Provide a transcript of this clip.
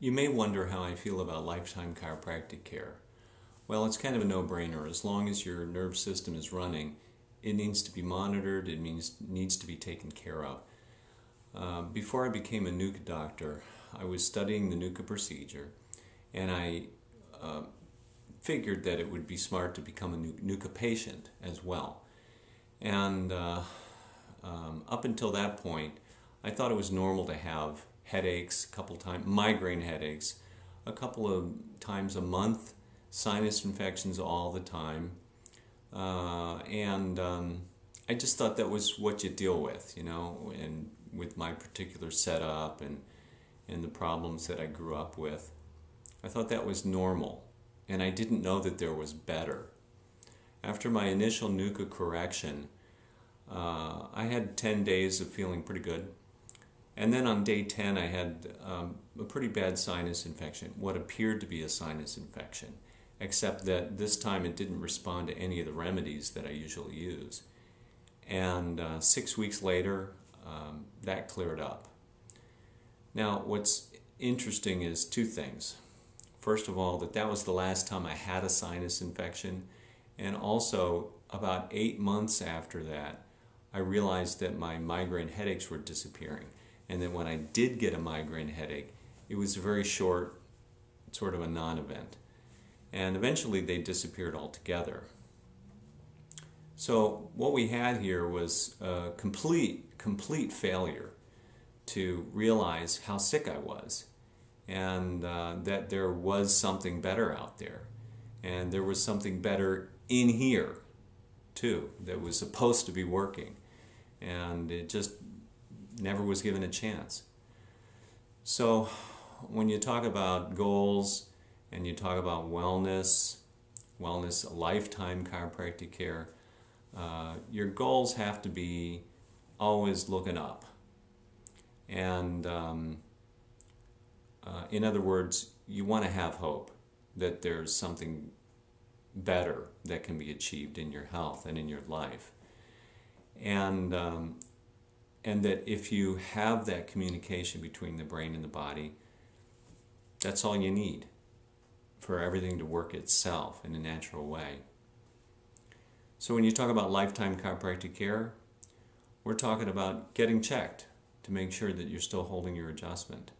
You may wonder how I feel about lifetime chiropractic care. Well, it's kind of a no-brainer. As long as your nerve system is running, it needs to be monitored, it needs to be taken care of. Before I became a NUCCA doctor, I was studying the NUCCA procedure, and I figured that it would be smart to become a NUCCA patient as well. And up until that point, I thought it was normal to have headaches, migraine headaches, a couple of times a month, sinus infections all the time, and I just thought that was what you deal with, and with my particular setup and the problems that I grew up with. I thought that was normal, and I didn't know that there was better. After my initial NUCCA correction, I had 10 days of feeling pretty good. And then on day 10 I had a pretty bad sinus infection, what appeared to be a sinus infection, except that this time it didn't respond to any of the remedies that I usually use. And 6 weeks later, that cleared up. Now what's interesting is two things. First of all, that was the last time I had a sinus infection, and also about 8 months after that I realized that my migraine headaches were disappearing. And then when I did get a migraine headache, it was very short, sort of a non-event. And eventually they disappeared altogether. So what we had here was a complete failure to realize how sick I was, and that there was something better out there. And there was something better in here, too, that was supposed to be working. And it just never was given a chance. So when you talk about goals and you talk about wellness, lifetime chiropractic care, your goals have to be always looking up. And in other words, you want to have hope that there's something better that can be achieved in your health and in your life. And that if you have that communication between the brain and the body, that's all you need for everything to work itself in a natural way. So when you talk about lifetime chiropractic care, we're talking about getting checked to make sure that you're still holding your adjustment.